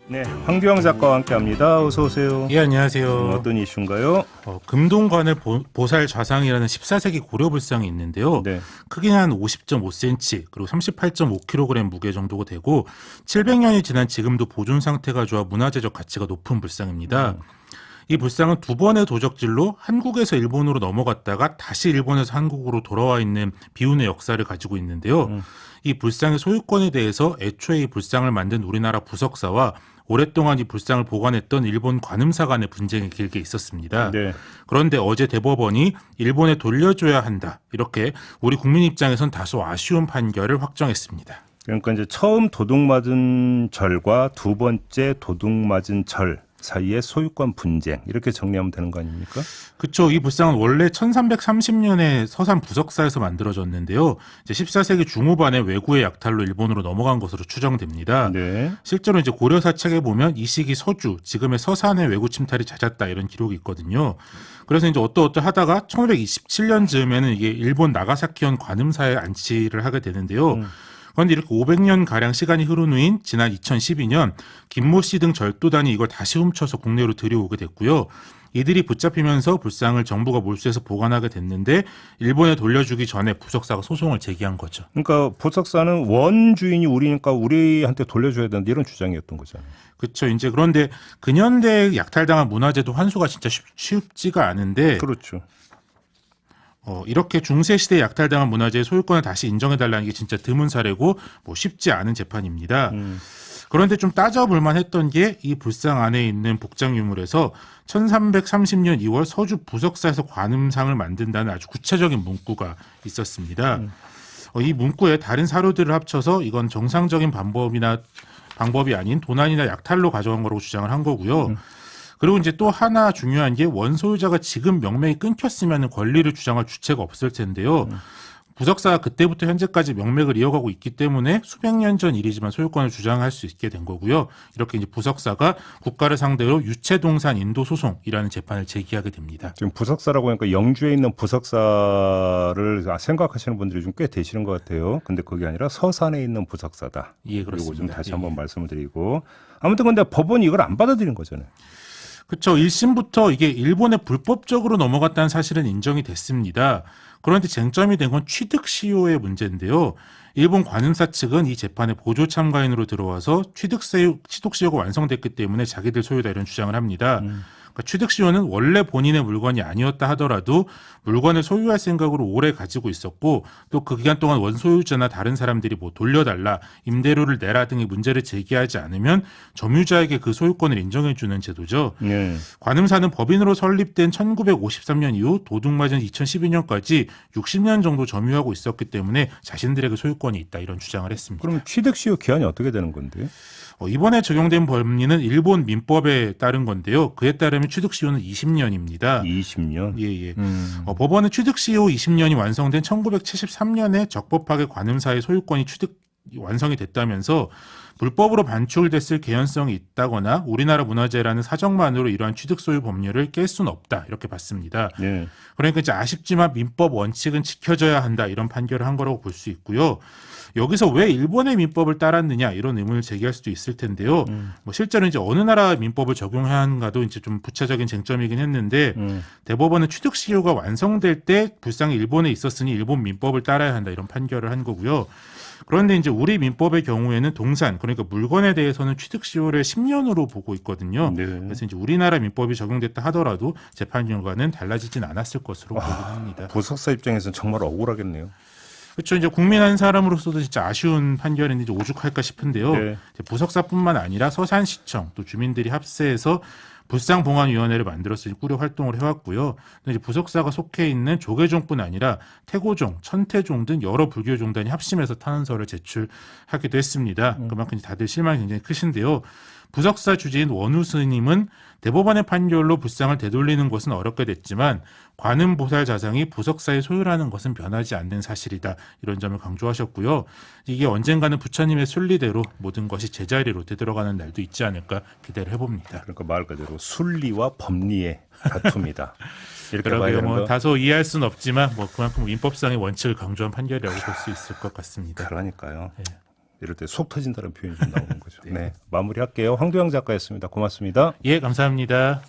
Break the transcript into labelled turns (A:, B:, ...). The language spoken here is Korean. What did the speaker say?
A: 네, 황교안 작가와 함께합니다. 어서 오세요.
B: 예, 안녕하세요.
A: 어떤 이슈인가요?
B: 금동관을 보살 좌상이라는 14세기 고려 불상이 있는데요.
A: 네.
B: 크기는 한 50.5cm 그리고 38.5kg 무게 정도가 되고 700년이 지난 지금도 보존 상태가 좋아 문화재적 가치가 높은 불상입니다. 이 불상은 두 번의 도적질로 한국에서 일본으로 넘어갔다가 다시 일본에서 한국으로 돌아와 있는 비운의 역사를 가지고 있는데요. 이 불상의 소유권에 대해서 애초에 이 불상을 만든 우리나라 부석사와 오랫동안 이 불상을 보관했던 일본 관음사 간의 분쟁이 길게 있었습니다.
A: 네.
B: 그런데 어제 대법원이 일본에 돌려줘야 한다. 이렇게 우리 국민 입장에선 다소 아쉬운 판결을 확정했습니다.
A: 그러니까 이제 처음 도둑 맞은 절과 두 번째 도둑 맞은 절 사이의 소유권 분쟁 이렇게 정리하면 되는 거 아닙니까?
B: 그렇죠. 이 불상은 원래 1330년에 서산 부석사에서 만들어졌는데요. 이제 14세기 중후반에 왜구의 약탈로 일본으로 넘어간 것으로 추정됩니다.
A: 네.
B: 실제로 이제 고려사 책에 보면 이 시기 서주, 지금의 서산의 왜구 침탈이 잦았다 이런 기록이 있거든요. 그래서 이제 어떠하다가 1527년 즈음에는 이게 일본 나가사키현 관음사에 안치를 하게 되는데요. 그런데 이렇게 500년 가량 시간이 흐른 후인 지난 2012년 김모 씨 등 절도단이 이걸 다시 훔쳐서 국내로 들여오게 됐고요. 이들이 붙잡히면서 불상을 정부가 몰수해서 보관하게 됐는데 일본에 돌려주기 전에 부석사가 소송을 제기한 거죠.
A: 그러니까 부석사는 원주인이 우리니까 우리한테 돌려줘야 된다 이런 주장이었던 거잖아요.
B: 그렇죠. 이제 그런데 근현대에 약탈당한 문화재도 환수가 진짜 쉽지가 않은데
A: 그렇죠.
B: 이렇게 중세시대에 약탈당한 문화재의 소유권을 다시 인정해달라는 게 진짜 드문 사례고 쉽지 않은 재판입니다. 그런데 좀 따져볼 했던 게 이 불상 안에 있는 복장 유물에서 1330년 2월 서주 부석사에서 관음상을 만든다는 아주 구체적인 문구가 있었습니다. 이 문구에 다른 사료들을 합쳐서 이건 정상적인 방법이 아닌 도난이나 약탈로 가져간 거라고 주장을 한 거고요. 그리고 이제 또 하나 중요한 게 원소유자가 지금 명맥이 끊겼으면 권리를 주장할 주체가 없을 텐데요. 부석사가 그때부터 현재까지 명맥을 이어가고 있기 때문에 수백 년 전 일이지만 소유권을 주장할 수 있게 된 거고요. 이렇게 이제 부석사가 국가를 상대로 유체동산 인도 소송이라는 재판을 제기하게 됩니다.
A: 지금 부석사라고 하니까 영주에 있는 부석사를 생각하시는 분들이 좀 꽤 되시는 것 같아요. 근데 그게 아니라 서산에 있는 부석사다.
B: 예,
A: 그리고 좀
B: 그렇습니다.
A: 다시 한번 말씀을 드리고 아무튼 근데 법원이 이걸 안 받아들인 거잖아요.
B: 그렇죠. 1심부터 이게 일본에 불법적으로 넘어갔다는 사실은 인정이 됐습니다. 그런데 쟁점이 된 건 취득 시효의 문제인데요. 일본 관음사 측은 이 재판에 보조 참가인으로 들어와서 취득 시효가 완성됐기 때문에 자기들 소유다 이런 주장을 합니다. 그러니까 취득 시효는 원래 본인의 물건이 아니었다 하더라도 물건을 소유할 생각으로 오래 가지고 있었고 또 그 기간 동안 원소유자나 다른 사람들이 돌려달라, 임대료를 내라 등의 문제를 제기하지 않으면 점유자에게 그 소유권을 인정해주는 제도죠. 관음사는 법인으로 설립된 1953년 이후 도둑맞은 2012년까지 60년 정도 점유하고 있었기 때문에 자신들에게 소유권이 있다 이런 주장을 했습니다.
A: 그럼 취득시효 기한이 어떻게 되는 건데?
B: 이번에 적용된 법리는 일본 민법에 따른 건데요. 그에 따르면 취득시효는 20년입니다.
A: 20년?
B: 예. 법원은 취득시효 20년이 완성된 1973년에 적법하게 관음사의 소유권이 완성이 됐다면서 불법으로 반출됐을 개연성이 있다거나 우리나라 문화재라는 사정만으로 이러한 취득 소유 법률을 깰 수는 없다 이렇게 봤습니다.
A: 네.
B: 그러니까 이제 아쉽지만 민법 원칙은 지켜져야 한다 이런 판결을 한 거라고 볼 수 있고요. 여기서 왜 일본의 민법을 따랐느냐 이런 의문을 제기할 수도 있을 텐데요. 실제로 이제 어느 나라 민법을 적용해야 하는가도 이제 좀 부차적인 쟁점이긴 했는데 대법원은 취득 시효가 완성될 때 불상이 일본에 있었으니 일본 민법을 따라야 한다 이런 판결을 한 거고요. 그런데 이제 우리 민법의 경우에는 동산 그러니까 물건에 대해서는 취득 시효를 10년으로 보고 있거든요.
A: 네.
B: 그래서 이제 우리나라 민법이 적용됐다 하더라도 재판 결과는 달라지진 않았을 것으로 보긴 합니다.
A: 부석사 입장에서는 정말 억울하겠네요.
B: 그렇죠. 이제 국민 한 사람으로서도 진짜 아쉬운 판결인데 이제 오죽할까 싶은데요.
A: 네.
B: 이제 부석사뿐만 아니라 서산시청 또 주민들이 합세해서 불상봉안위원회를 만들어서 꾸려 활동을 해왔고요. 또 이제 부석사가 속해 있는 조계종뿐 아니라 태고종, 천태종 등 여러 불교 종단이 합심해서 탄원서를 제출하기도 했습니다. 그만큼 다들 실망이 굉장히 크신데요. 부석사 주지인 원우 스님은 대법원의 판결로 불상을 되돌리는 것은 어렵게 됐지만 관음보살 자상이 부석사의 소유라는 것은 변하지 않는 사실이다. 이런 점을 강조하셨고요. 이게 언젠가는 부처님의 순리대로 모든 것이 제자리로 되돌아가는 날도 있지 않을까 기대를 해봅니다.
A: 그러니까 말 그대로 순리와 법리의 다툼이다. 이렇게 봐야
B: 그러게요.
A: 되는 거.
B: 다소 이해할 수는 없지만 그만큼 민법상의 원칙을 강조한 판결이라고 볼 수 있을 것 같습니다.
A: 그러니까요.
B: 네.
A: 이럴 때 속 터진다는 표현이 좀 나오는 거죠. 네, 마무리할게요. 황도영 작가였습니다. 고맙습니다.
B: 예, 감사합니다.